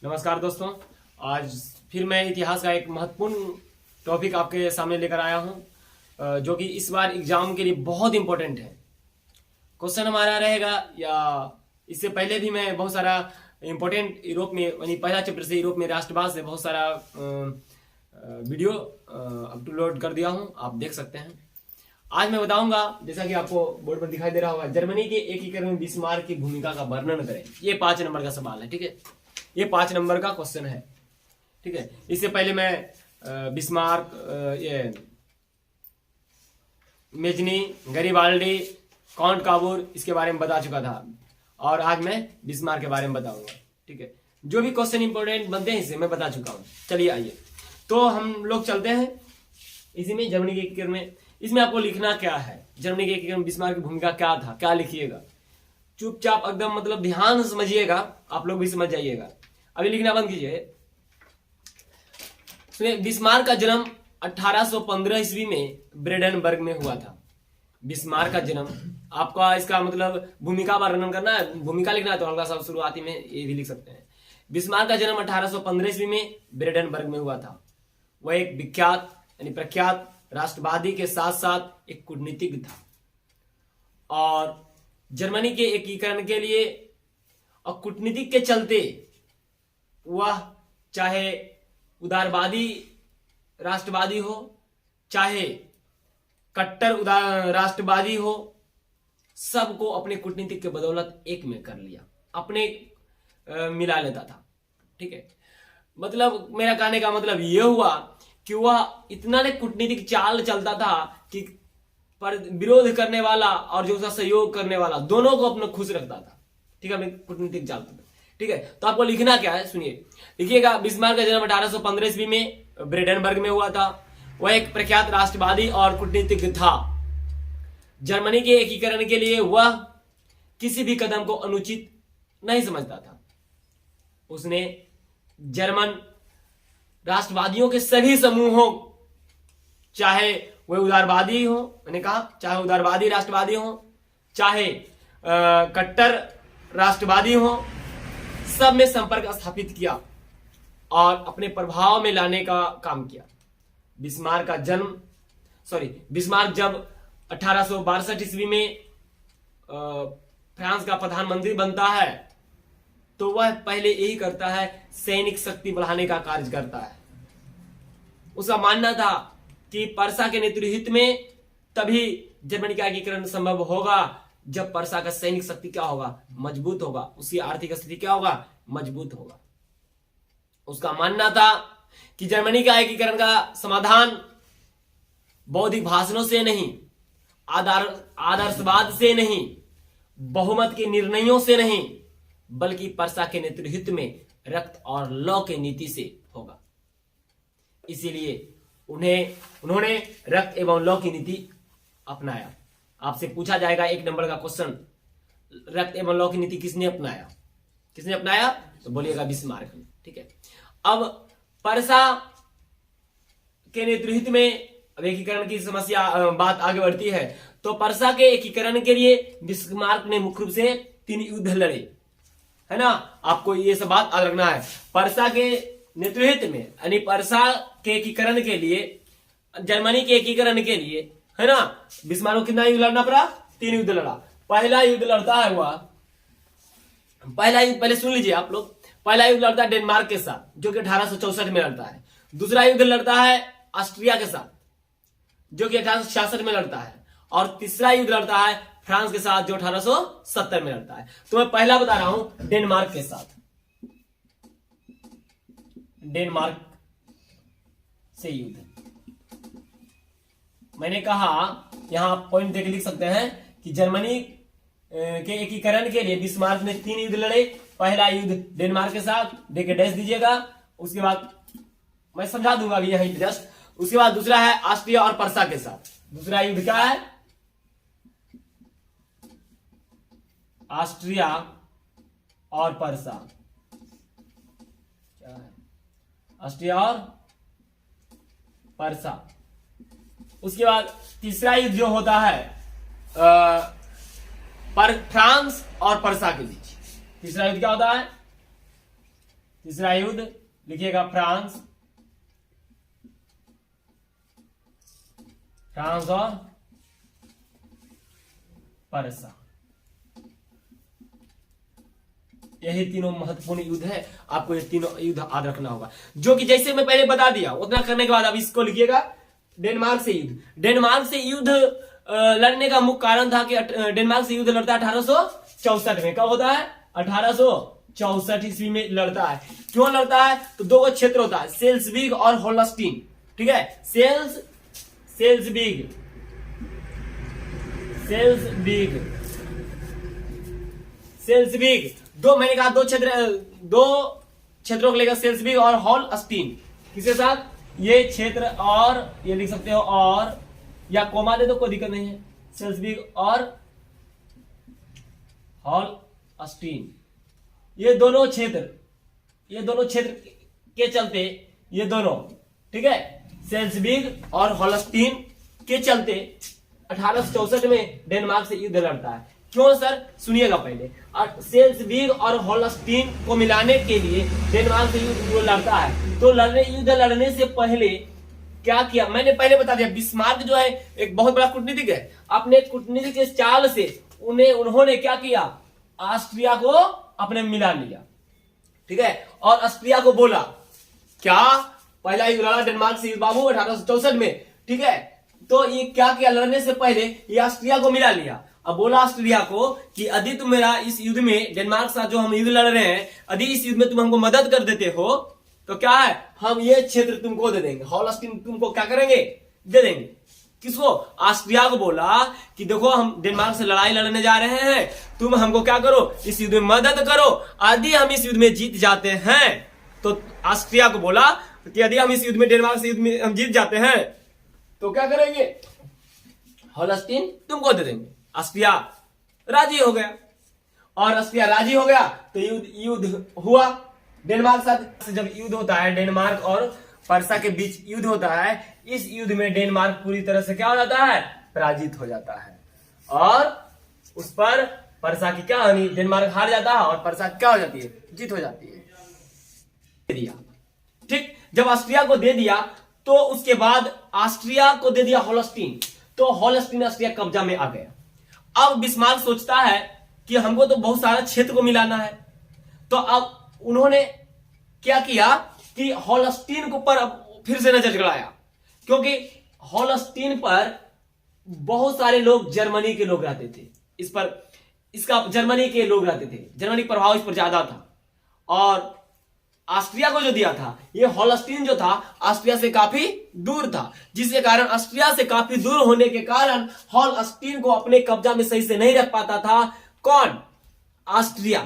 नमस्कार दोस्तों, आज फिर मैं इतिहास का एक महत्वपूर्ण टॉपिक आपके सामने लेकर आया हूं, जो कि इस बार एग्जाम के लिए बहुत इंपॉर्टेंट है। क्वेश्चन हमारा रहेगा, या इससे पहले भी मैं बहुत सारा इंपॉर्टेंट यूरोप में, यानी पहला चैप्टर से यूरोप में राष्ट्रवाद से बहुत सारा वीडियो अपलोड कर दिया हूं, आप देख सकते हैं। आज मैं बताऊंगा, जैसा कि आपको बोर्ड पर दिखाई दे रहा होगा, जर्मनी के एकीकरण में बिस्मार्क की भूमिका का वर्णन करें। ये 5 नंबर का सवाल है, ठीक है। ये 5 नंबर का क्वेश्चन है, ठीक है। इससे पहले मैं बिस्मार्क, ये मेजनी, गरीबाल्डी, काउंट काबूर, इसके बारे में बता चुका था, और आज मैं बिस्मार्क के बारे में बताऊंगा, ठीक है। जो भी क्वेश्चन इंपॉर्टेंट बनते हैं इसे मैं बता चुका हूं। चलिए आइए, तो हम लोग चलते हैं इसी में, जर्मनी के एकीकरण में। इसमें आपको लिखना क्या है, जर्मनी के एकीकरण बिस्मार्क की भूमिका क्या था, क्या लिखिएगा। चुपचाप एकदम, मतलब ध्यान से समझिएगा, आप लोग भी समझ जाइएगा। अभी लिखना बंद कीजिए। सुनिए, बिस्मार्क का जन्म 1815 ईस्वी में ब्रेडेनबर्ग में हुआ था। बिस्मार्क का जन्म, आपका इसका मतलब भूमिका वर्णन करना है, भूमिका लिखना है तो हल्का सा शुरुआती में ये भी लिख सकते हैं। बिस्मार्क का जन्म 1815 ईस्वी में ब्रेडेनबर्ग में हुआ था। वह एक विख्यात यानी प्रख्यात राष्ट्रवादी के साथ साथ एक कूटनीतिज्ञ था, और जर्मनी के एकीकरण के लिए और कूटनीतिक के चलते वह चाहे उदारवादी राष्ट्रवादी हो, चाहे कट्टर राष्ट्रवादी हो, सबको अपने कूटनीतिक के बदौलत एक में कर लिया, अपने मिला लेता था, ठीक है। मतलब मेरा कहने का मतलब यह हुआ कि वह इतना ने कूटनीतिक चाल चलता था कि पर विरोध करने वाला और जो उसका सहयोग करने वाला दोनों को अपना खुश रखता था, ठीक है। कूटनीतिक चाल, ठीक है। तो आपको लिखना क्या है, सुनिए, लिखिएगा। बिस्मार्क का जन्म 1815 ईस्वी में ब्रेडेनबर्ग में हुआ था। वह एक प्रख्यात राष्ट्रवादी और कूटनीतिज्ञ था। जर्मनी के एकीकरण के लिए वह किसी भी कदम को अनुचित नहीं समझता था। उसने जर्मन राष्ट्रवादियों के सभी समूहों, चाहे वे उदारवादी हो, मैंने कहा चाहे उदारवादी राष्ट्रवादी हो, चाहे कट्टर राष्ट्रवादी हो, सब में संपर्क स्थापित किया और अपने प्रभाव में लाने का काम किया। बिस्मार्क जब 1862 ईस्वी में फ्रांस का प्रधानमंत्री बनता है, तो वह पहले यही करता है, सैनिक शक्ति बढ़ाने का कार्य करता है। उसका मानना था कि पर्सा के नेतृत्व में तभी जर्मनी का एकीकरण संभव होगा, जब पर्सा का सैनिक शक्ति क्या होगा, मजबूत होगा, उसकी आर्थिक स्थिति क्या होगा, मजबूत होगा। उसका मानना था कि जर्मनी का एकीकरण का समाधान बौद्धिक भाषणों से नहीं, आदर्शवाद से नहीं, बहुमत के निर्णयों से नहीं, बल्कि पर्सा के नेतृत्व में रक्त और लौ की नीति से होगा। इसीलिए उन्होंने रक्त एवं लौ की नीति अपनाया। आपसे पूछा जाएगा 1 नंबर का क्वेश्चन, रक्त एवं लौ की नीति किसने अपनाया, तो बोलिएगा बिस्मार्क ने, ठीक है। अब पर्सा के नेतृत्व में अब एकीकरण की समस्या, बात आगे बढ़ती है, तो पर्सा के एकीकरण के लिए बिस्मार्क ने मुख्य रूप से 3 युद्ध लड़े, है ना। आपको ये सब बात याद रखना है। पर्सा के नेतृत्व में, यानी पर्सा के एकीकरण के लिए, जर्मनी के एकीकरण के लिए, है ना, बिस्मार्क को कितना युद्ध लड़ना पड़ा, 3 युद्ध लड़ा। पहला युद्ध लड़ता है वह, पहला युद्ध पहले सुन लीजिए आप लोग। पहला युद्ध लड़ता है डेनमार्क के साथ, जो कि 1864 में लड़ता है। दूसरा युद्ध लड़ता है ऑस्ट्रिया के साथ, जो कि 1866 में लड़ता है। और तीसरा युद्ध लड़ता है फ्रांस के साथ, जो 1870 में लड़ता है। तो मैं पहला बता रहा हूं, डेनमार्क के साथ, डेनमार्क से युद्ध। मैंने कहा, यहां पॉइंट देकर लिख सकते हैं कि जर्मनी के एकीकरण के लिए बिस्मार्क ने 3 युद्ध लड़े। पहला युद्ध डेनमार्क के साथ, देके डैश दीजिएगा, उसके बाद मैं समझा दूंगा अभी यहीं पे जस्ट। उसके बाद दूसरा है ऑस्ट्रिया और पर्सा के साथ। दूसरा युद्ध क्या है, ऑस्ट्रिया और पर्सा, क्या है, ऑस्ट्रिया और पर्सा। उसके बाद तीसरा युद्ध जो होता है पर फ्रांस और पर्सा के बीच। तीसरा युद्ध क्या होता है, तीसरा युद्ध लिखिएगा फ्रांस और परसा। यही तीनों महत्वपूर्ण युद्ध है, आपको ये तीनों युद्ध याद रखना होगा, जो कि जैसे मैं पहले बता दिया उतना करने के बाद अब इसको लिखिएगा डेनमार्क से युद्ध। डेनमार्क से युद्ध लड़ने का मुख्य कारण था कि डेनमार्क से युद्ध लड़ता है 1864 में। कब होता है? 1864 ईस्वी में लड़ता है। क्यों लड़ता है? तो दो क्षेत्र होता है, सेल्सबिग और होल्स्टीन। ठीक है, सेल्सबिग दो, मैंने कहा दो क्षेत्रों को लेकर सेल्सबिग और होल्स्टीन। किसके साथ? ये क्षेत्र और ये लिख सकते हो और, या कोमा दे दो कोई दिक्कत नहीं है, सेल्सबिग और होल्स्टीन। ये दोनों क्षेत्र के चलते, ये दोनों, ठीक है, सेल्सबिग और होल्स्टीन के चलते 1864 में डेनमार्क से युद्ध लड़ता है। क्यों सर? सुनिएगा पहले। सेल्सबिग और होल्स्टीन को मिलाने के लिए डेनमार्क से युद्ध लड़ता है। तो युद्ध लड़ने से पहले क्या किया? मैंने पहले बता दिया, बिस्मार्क जो है एक बहुत बड़ा कूटनीतिक है। अपने कूटनीतिक के चाल से उन्होंने क्या किया? ऑस्ट्रिया को अपने मिला लिया। ठीक है, और ऑस्ट्रिया को बोला क्या? पहला युद्ध लड़ा डेनमार्क से बाबू 1864 में। ठीक है, तो ये क्या किया? लड़ने से पहले ये ऑस्ट्रिया को मिला लिया। अब बोला ऑस्ट्रिया को कि यदि तुम मेरा इस युद्ध में, डेनमार्क से जो हम युद्ध लड़ रहे हैं, यदि इस युद्ध में तुम हमको मदद कर देते हो तो क्या है, हम ये क्षेत्र तुमको दे देंगे, होल्स्टीन तुमको क्या करेंगे? दे देंगे। किसको? ऑस्ट्रिया को बोला कि देखो हम डेनमार्क से लड़ाई लड़ने जा रहे हैं, तुम हमको क्या करो? इस युद्ध में मदद करो। यदि हम इस युद्ध में जीत जाते हैं तो ऑस्ट्रिया को बोला कि यदि हम इस युद्ध में, डेनमार्क से युद्ध में हम जीत जाते हैं तो क्या करेंगे? होल्स्टीन तुमको दे देंगे। ऑस्ट्रिया राजी हो गया, और ऑस्ट्रिया राजी हो गया तो युद्ध हुआ डेनमार्क साथ। जब युद्ध होता है डेनमार्क और परसा के बीच युद्ध होता है, इस युद्ध में डेनमार्क पूरी तरह से क्या हो जाता है? पराजित हो जाता है, और उस पर परसा की क्या हानि? डेनमार्क हार जाता है और परसा क्या हो जाती है? जीत हो जाती है। दे दिया। ठीक, जब ऑस्ट्रिया को दे दिया तो उसके बाद ऑस्ट्रिया को दे दिया होल्स्टीन, तो होल्स्टीन ऑस्ट्रिया कब्जा में आ गया। अब बिस्मार्क सोचता है कि हमको तो बहुत सारा क्षेत्र को मिलाना है, तो अब उन्होंने क्या किया कि होल्स्टीन के ऊपर अब फिर से नजर गड़ाया, क्योंकि होल्स्टीन पर बहुत सारे लोग जर्मनी के लोग रहते थे। जर्मनी के लोग रहते थे, जर्मनी प्रभाव इस पर ज्यादा था। और ऑस्ट्रिया को जो दिया था, ये होल्स्टीन जो था ऑस्ट्रिया से काफी दूर था, जिसके कारण ऑस्ट्रिया से काफी दूर होने के कारण होल्स्टीन को अपने कब्जा में सही से नहीं रख पाता था। कौन? ऑस्ट्रिया।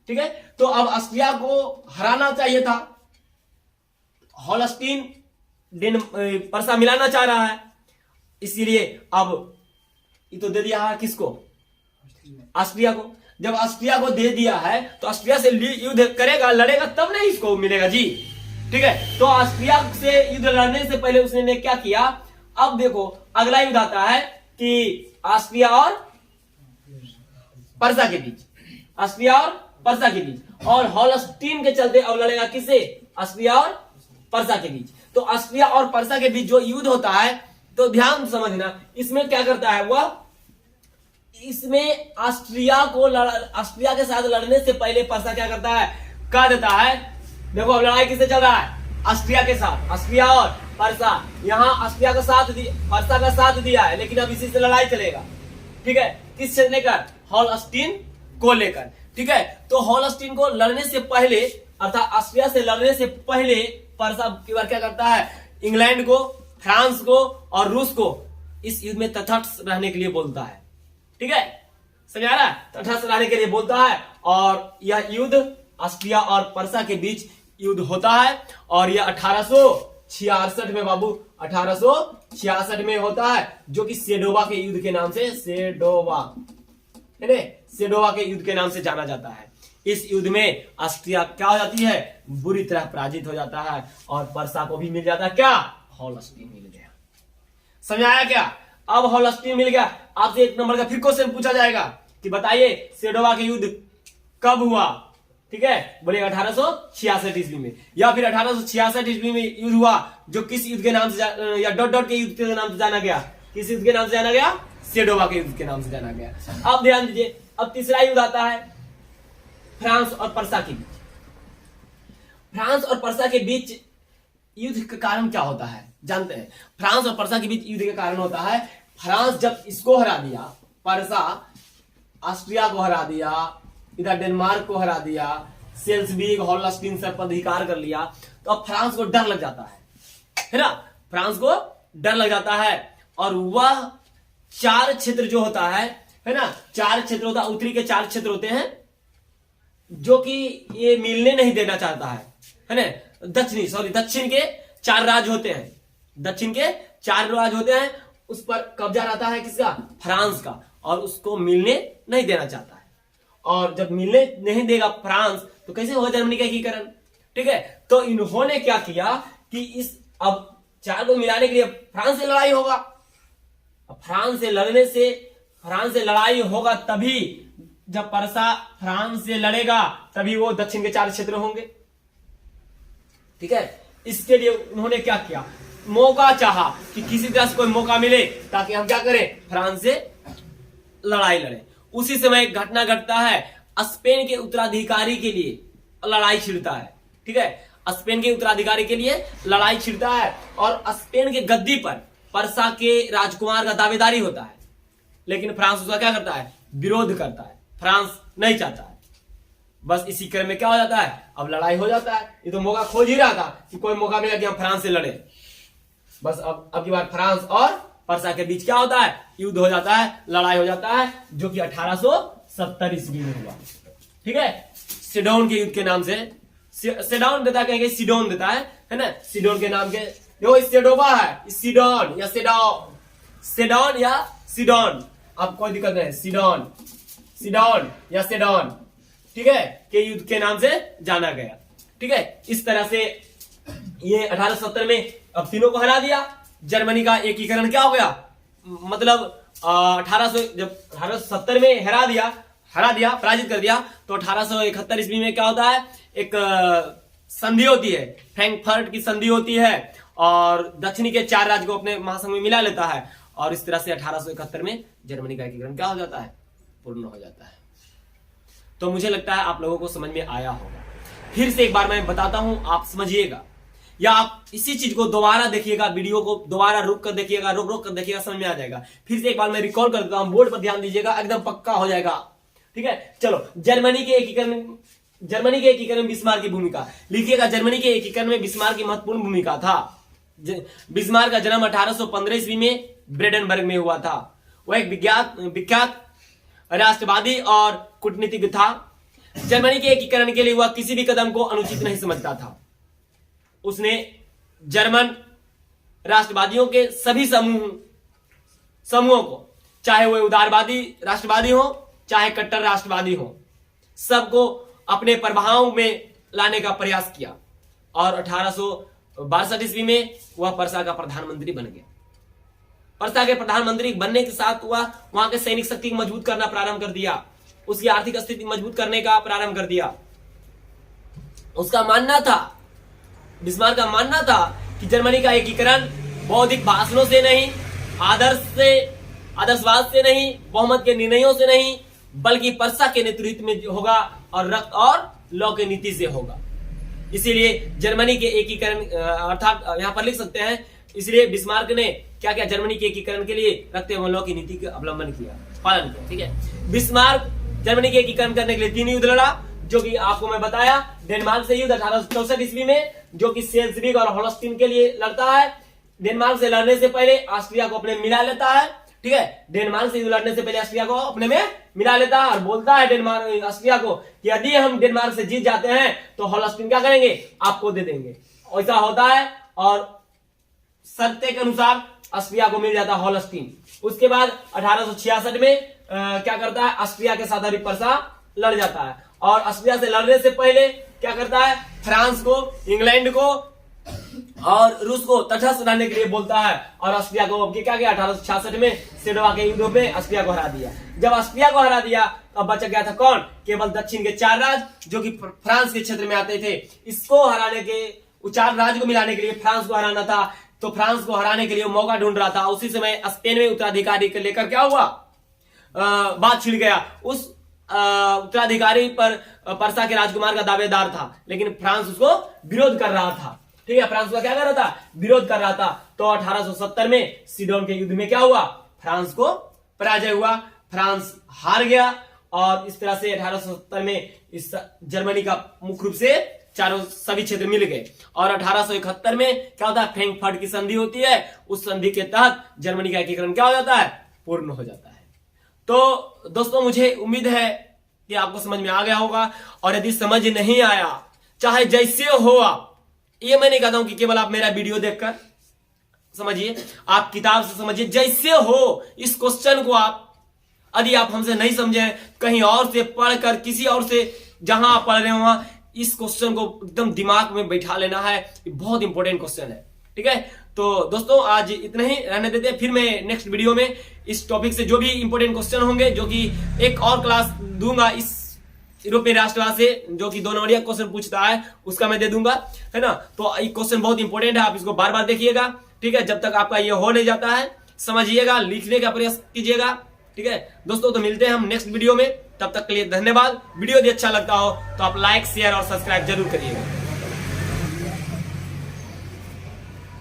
ठीक है, तो अब ऑस्ट्रिया को हराना चाहिए था। होल्स्टीन परसा मिलाना चाह रहा है, इसीलिए अब ये तो दे दिया है किसको? ऑस्ट्रिया को। जब ऑस्ट्रिया को दे दिया है तो ऑस्ट्रिया से युद्ध करेगा, लड़ेगा, तब नहीं इसको मिलेगा जी। ठीक है, तो ऑस्ट्रिया से युद्ध लड़ने से पहले उसने क्या किया? अब देखो अगला युद्ध आता है कि ऑस्ट्रिया और परसा के बीच, ऑस्ट्रिया और परसा के बीच, और होल्स्टीन के चलते अब लड़ेगा किसे? ऑस्ट्रिया और परसा के बीच। तो ऑस्ट्रिया और परसा के बीच जो युद्ध होता है, तो ध्यान समझना, इसमें क्या करता है वह? इसमें ऑस्ट्रिया के साथ लड़ने से पहले परसा क्या करता है? कह देता है देखो अब लड़ाई किससे चल रहा है? ऑस्ट्रिया के साथ। ऑस्ट्रिया और परसा, यहां ऑस्ट्रिया का साथ परसा का साथ दिया है, लेकिन अब इसी से लड़ाई चलेगा। ठीक है, किससे लेकर? होल्स्टीन को लेकर। ठीक है, तो होल्स्टीन को लड़ने से पहले, अर्थात ऑस्ट्रिया से लड़ने से पहले परसा की बार क्या करता है? इंग्लैंड को, फ्रांस को और रूस को इस युद्ध में तटस्थ रहने के लिए बोलता है। ठीक है, समझ आ रहा है? तटस्थ रहने के लिए बोलता है, और यह युद्ध ऑस्ट्रिया और परसा के बीच युद्ध होता है, और यह 1866 में बाबू, 1866 में होता है, जो कि सेडोवा के युद्ध के नाम से, सेडोवा के युद्ध के नाम से जाना जाता है। इस युद्ध में ऑस्ट्रिया क्या हो जाती है? बुरी तरह पराजित हो जाता है, और परसा को भी मिल जाता है क्या? होल्स्टीन मिल गया। समझ आया क्या? अब होल्स्टीन मिल गया। आपसे एक नंबर का फिर क्वेश्चन पूछा जाएगा कि बताइए सेडोवा के युद्ध कब हुआ? ठीक है, बोलिएगा 1866 ईस्वी में। या फिर 1866 ईस्वी में युद्ध हुआ जो किस युद्ध के नाम से या डॉट डॉट के युद्ध के नाम से जाना गया, किस युद्ध के नाम से जाना गया, सेडोवा के युद्ध के नाम से जाना गया। अब ध्यान दीजिए, अब तीसरा युद्ध आता है फ्रांस और पर्सा के बीच। फ्रांस और पर्सा के बीच युद्ध का कारण क्या होता है जानते हैं? फ्रांस और पर्सा के बीच युद्ध का कारण होता है, फ्रांस जब इसको हरा दिया, पर्सा ऑस्ट्रिया को हरा दिया, इधर डेनमार्क को हरा दिया, सेल्सबर्ग होल्स्टीन सब पर अधिकार कर लिया, तो अब फ्रांस को डर लग जाता है ना, फ्रांस को डर लग जाता है। और वह 4 क्षेत्र जो होता है ना, 4 क्षेत्र होता है, उत्तरी के 4 क्षेत्र होते हैं जो कि ये मिलने नहीं देना चाहता है ना। दक्षिण के 4 राज्य होते हैं, दक्षिण के 4 राज्य होते हैं, उस पर कब्जा रहता है किसका, फ्रांस का, और उसको मिलने नहीं देना चाहता है। और जब मिलने नहीं देगा फ्रांस तो कैसे होगा जर्मनी का एकीकरण, ठीक है। तो इन्होंने क्या किया कि इस अब 4 को मिलाने के लिए फ्रांस से लड़ाई होगा, फ्रांस से लड़ाई होगा तभी, जब पर्सा फ्रांस से लड़ेगा तभी वो दक्षिण के 4 क्षेत्र होंगे, ठीक है। इसके लिए उन्होंने क्या किया, मौका चाहा कि किसी तरह से कोई मौका मिले ताकि हम क्या करें, फ्रांस से लड़ाई लड़े। उसी समय घटना घटता है, स्पेन के उत्तराधिकारी के लिए लड़ाई छिड़ता है, ठीक है, स्पेन के उत्तराधिकारी के लिए लड़ाई छिड़ता है, और स्पेन के गद्दी पर पर्सा के राजकुमार का दावेदारी होता है, लेकिन फ्रांस उसका क्या करता है, विरोध करता है, फ्रांस नहीं चाहता है। बस इसी क्रम में क्या हो जाता है, अब लड़ाई हो जाता है। ये तो मौका खोज ही रहा था कि कोई मौका मिला कि हम फ्रांस से लड़े। बस अब की बार फ्रांस और पर्सा के बीच क्या होता है, युद्ध हो जाता है, लड़ाई हो जाता है, जो कि 1870 ईस्वी में हुआ, ठीक है। सिडोन के युद्ध के नाम से, सिडोन देता कहेंगे, सिडोन देता है ना, सिडोन के नाम के, जो सेडोवा है, सिडोन या सेडोन या सिडोन, अब कोई दिक्कत नहीं, सिडोन या सेडोन, ठीक है, के युद्ध के नाम से जाना गया, ठीक है। इस तरह से ये 1870 में अब तीनों को हरा दिया, जर्मनी का एकीकरण क्या हो गया, मतलब 1870 में हरा दिया, पराजित कर दिया, तो 1871 ईस्वी में क्या होता है, एक संधि होती है, फ्रैंकफर्ट की संधि होती है, और दक्षिणी के 4 राज्य को अपने महासंघ में मिला लेता है, और इस तरह से 1871 में जर्मनी का एकीकरण क्या हो जाता है, पूर्ण हो जाता है। तो मुझे लगता है आप लोगों को समझ में आया होगा। फिर से एक बार मैं बताता हूं, आप समझिएगा, या आप इसी चीज को दोबारा देखिएगा, वीडियो को दोबारा रोक कर देखिएगा, रोक कर देखिएगा, समझ में आ जाएगा। फिर से एक बार मैं रिकॉल कर देता हूं, बोर्ड पर ध्यान दीजिएगा, एकदम पक्का हो जाएगा, ठीक है। चलो, जर्मनी के एकीकरण में बिस्मार्क की भूमिका लिखिएगा। जर्मनी के एकीकरण में बिस्मार्क की महत्वपूर्ण भूमिका था। बिस्मार्क का जन्म 1815 ईस्वी में ब्रेडेनबर्ग में हुआ था। वह एक विख्यात राष्ट्रवादी और कूटनीतिज्ञ था। जर्मनी के एकीकरण के लिए वह किसी भी कदम को अनुचित नहीं समझता था। उसने जर्मन राष्ट्रवादियों के सभी समूहों को, चाहे वह उदारवादी राष्ट्रवादी हो, चाहे कट्टर राष्ट्रवादी हो, सबको अपने प्रभाव में लाने का प्रयास किया, और 1862 ईस्वी में वह पर्सा का प्रधानमंत्री बन गया। पर्सा के प्रधानमंत्री बनने के साथ वहां के सैनिक शक्ति को मजबूत करना प्रारंभ कर दिया, उसकी आर्थिक स्थिति मजबूत करने का प्रारंभ कर दिया। उसका मानना था, बिस्मार्क का मानना था कि जर्मनी का एकीकरण बौद्धिक भाषणों से नहीं, आदर्शवाद से नहीं, बहुमत के निर्णयों से नहीं, बल्कि पर्सा के नेतृत्व में होगा, और रक्त और लौ की नीति से होगा। इसीलिए जर्मनी के एकीकरण, अर्थात यहां पर लिख सकते हैं, इसलिए बिस्मार्क ने क्या किया, जर्मनी के एकीकरण के लिए रक्त एवं लौ की नीति का अवलंबन किया, पालन किया, ठीक है। बिस्मार्क जर्मनी के एकीकरण करने के लिए 3 युद्ध लड़ा, जो कि आपको मैं बताया। डेनमार्क से युद्ध 1864 ईस्वी में, जो कि सेल्सबर्ग और होल्स्टीन के लिए लड़ता है। डेनमार्क से लड़ने से पहले ऑस्ट्रिया को अपने मिला लेता है, ठीक है। डेनमार्क से लड़ने से पहले ऑस्ट्रिया को अपने में मिला लेता है, और बोलता है डेनमार्क ऑस्ट्रिया को कि यदि हम डेनमार्क से जीत जाते हैं तो होल्स्टीन क्या करेंगे, आपको दे देंगे। ऐसा होता है, और शर्त के अनुसार ऑस्ट्रिया को मिल जाता है होल्स्टीन। उसके बाद 1866 में क्या करता है, ऑस्ट्रिया के साथ अभी पर्सा लड़ जाता है, और ऑस्ट्रिया से लड़ने से पहले क्या करता है, फ्रांस को, इंग्लैंड को और रूस को तटस्थ रहने के लिए बोलता है और ऑस्ट्रिया को क्या किया 1866 में सेडोवा के युद्ध में ऑस्ट्रिया को हरा दिया। जब ऑस्ट्रिया को हरा दिया अब बच गया था कौन, केवल दक्षिण के 4 राज्य जो कि फ्रांस के क्षेत्र में आते थे। इसको हराने के 4 राज्य को मिलाने के लिए फ्रांस को हराना था, तो फ्रांस को हराने के लिए मौका ढूंढ रहा था। उसी समय स्पेन में उत्तराधिकारी को लेकर क्या हुआ, बात छिड़ गया। उस उत्तराधिकारी पर पर्सा के राजकुमार का दावेदार था, लेकिन फ्रांस उसको विरोध कर रहा था। ठीक है, फ्रांस का क्या कर रहा था, विरोध कर रहा था। तो 1870 में सीडोन के युद्ध में क्या हुआ, फ्रांस को पराजय हुआ, फ्रांस हार गया। और इस तरह से 1870 में इस जर्मनी का मुख्य रूप से सभी क्षेत्र मिल गए। और 1871 में क्या होता है, फ्रैंकफर्ट की संधि होती है। उस संधि के तहत जर्मनी का एकीकरण क्या हो जाता है, पूर्ण हो जाता है। तो दोस्तों मुझे उम्मीद है कि आपको समझ में आ गया होगा। और यदि समझ नहीं आया, चाहे जैसे हो आप, ये मैं नहीं कहता हूं कि केवल आप मेरा वीडियो देखकर समझिए, आप किताब से समझिए, जैसे हो इस क्वेश्चन को आप, यदि आप हमसे नहीं समझे, कहीं और से पढ़कर, किसी और से जहां आप पढ़ रहे हो वहां इस क्वेश्चन को एकदम दिमाग में बैठा लेना है। ये बहुत इंपॉर्टेंट क्वेश्चन है। ठीक है, तो दोस्तों आज इतना ही रहने देते हैं। फिर मैं नेक्स्ट वीडियो में इस टॉपिक से जो भी इंपॉर्टेंट क्वेश्चन होंगे, जो कि एक और क्लास दूंगा इस यूरोपीय राष्ट्रवाद से, जो कि 2 नंबरिया क्वेश्चन पूछता है, उसका मैं दे दूंगा, है ना। तो ये क्वेश्चन बहुत इंपॉर्टेंट है, आप इसको बार बार देखिएगा। ठीक है, जब तक आपका ये हो नहीं जाता है समझिएगा, लिखने का प्रयास कीजिएगा। ठीक है दोस्तों, तो मिलते हैं हम नेक्स्ट वीडियो में। तब तक के लिए धन्यवाद। वीडियो यदि अच्छा लगता हो तो आप लाइक, शेयर और सब्सक्राइब जरूर करिएगा।